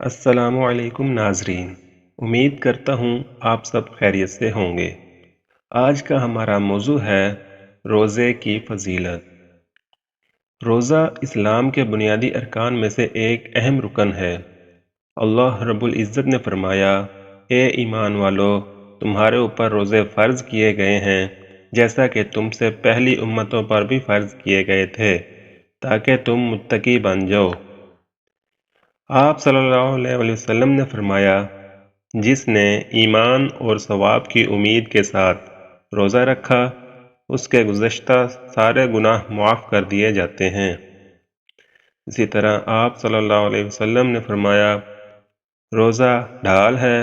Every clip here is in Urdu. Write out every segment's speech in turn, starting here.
السلام علیکم ناظرین، امید کرتا ہوں آپ سب خیریت سے ہوں گے۔ آج کا ہمارا موضوع ہے روزے کی فضیلت۔ روزہ اسلام کے بنیادی ارکان میں سے ایک اہم رکن ہے۔ اللہ رب العزت نے فرمایا، اے ایمان والو، تمہارے اوپر روزے فرض کیے گئے ہیں جیسا کہ تم سے پہلی امتوں پر بھی فرض کیے گئے تھے تاکہ تم متقی بن جاؤ۔ آپ صلی اللہ علیہ وسلم نے فرمایا، جس نے ایمان اور ثواب کی امید کے ساتھ روزہ رکھا، اس کے گزشتہ سارے گناہ معاف کر دیے جاتے ہیں۔ اسی طرح آپ صلی اللہ علیہ وسلم نے فرمایا، روزہ ڈھال ہے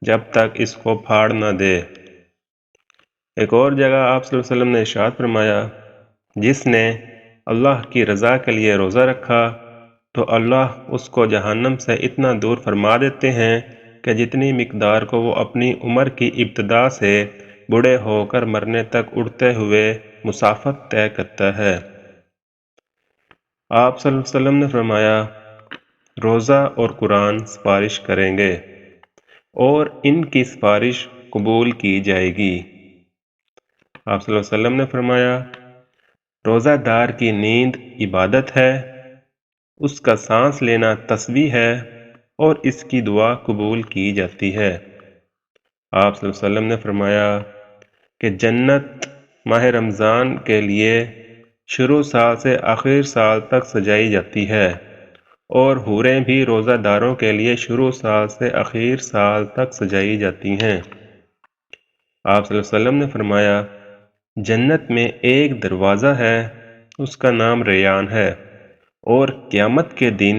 جب تک اس کو پھاڑ نہ دے۔ ایک اور جگہ آپ صلی اللہ علیہ وسلم نے ارشاد فرمایا، جس نے اللہ کی رضا کے لیے روزہ رکھا تو اللہ اس کو جہنم سے اتنا دور فرما دیتے ہیں کہ جتنی مقدار کو وہ اپنی عمر کی ابتدا سے بوڑھے ہو کر مرنے تک اڑتے ہوئے مسافت طے کرتا ہے۔ آپ صلی اللہ علیہ وسلم نے فرمایا، روزہ اور قرآن سفارش کریں گے اور ان کی سفارش قبول کی جائے گی۔ آپ صلی اللہ علیہ وسلم نے فرمایا، روزہ دار کی نیند عبادت ہے، اس کا سانس لینا تسبیح ہے اور اس کی دعا قبول کی جاتی ہے۔ آپ صلی اللہ علیہ وسلم نے فرمایا کہ جنت ماہ رمضان کے لیے شروع سال سے آخر سال تک سجائی جاتی ہے اور حوریں بھی روزہ داروں کے لیے شروع سال سے آخر سال تک سجائی جاتی ہیں۔ آپ صلی اللہ علیہ وسلم نے فرمایا، جنت میں ایک دروازہ ہے، اس کا نام ریان ہے، اور قیامت کے دن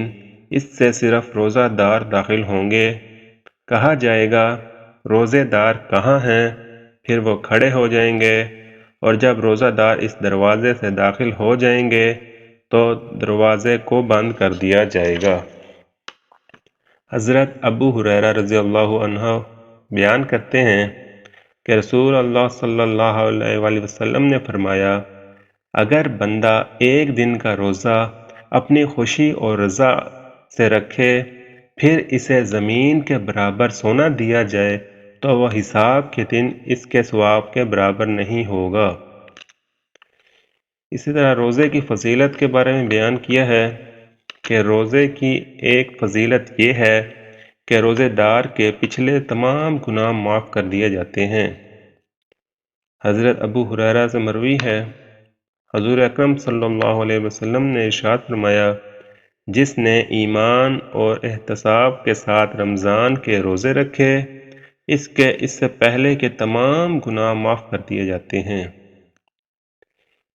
اس سے صرف روزہ دار داخل ہوں گے۔ کہا جائے گا، روزے دار کہاں ہیں؟ پھر وہ کھڑے ہو جائیں گے، اور جب روزہ دار اس دروازے سے داخل ہو جائیں گے تو دروازے کو بند کر دیا جائے گا۔ حضرت ابو ہریرہ رضی اللہ عنہ بیان کرتے ہیں کہ رسول اللہ صلی اللہ علیہ وآلہ وسلم نے فرمایا، اگر بندہ ایک دن کا روزہ اپنی خوشی اور رضا سے رکھے، پھر اسے زمین کے برابر سونا دیا جائے تو وہ حساب کے دن اس کے ثواب کے برابر نہیں ہوگا۔ اسی طرح روزے کی فضیلت کے بارے میں بیان کیا ہے کہ روزے کی ایک فضیلت یہ ہے کہ روزے دار کے پچھلے تمام گناہ معاف کر دیے جاتے ہیں۔ حضرت ابو ہریرہ سے مروی ہے، حضور اکرم صلی اللہ علیہ وسلم نے ارشاد فرمایا، جس نے ایمان اور احتساب کے ساتھ رمضان کے روزے رکھے، اس سے پہلے کے تمام گناہ معاف کر دیے جاتے ہیں۔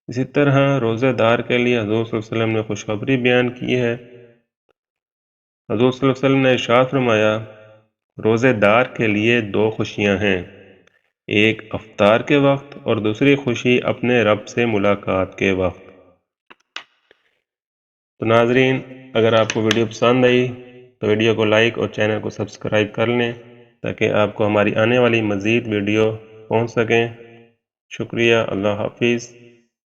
اسی طرح روزے دار کے لیے حضور صلی اللہ علیہ وسلم نے خوشخبری بیان کی ہے۔ حضور صلی اللہ علیہ وسلم نے ارشاد فرمایا، روزے دار کے لیے دو خوشیاں ہیں، ایک افطار کے وقت اور دوسری خوشی اپنے رب سے ملاقات کے وقت۔ تو ناظرین، اگر آپ کو ویڈیو پسند آئی تو ویڈیو کو لائک اور چینل کو سبسکرائب کر لیں تاکہ آپ کو ہماری آنے والی مزید ویڈیو پہنچ سکیں۔ شکریہ، اللہ حافظ۔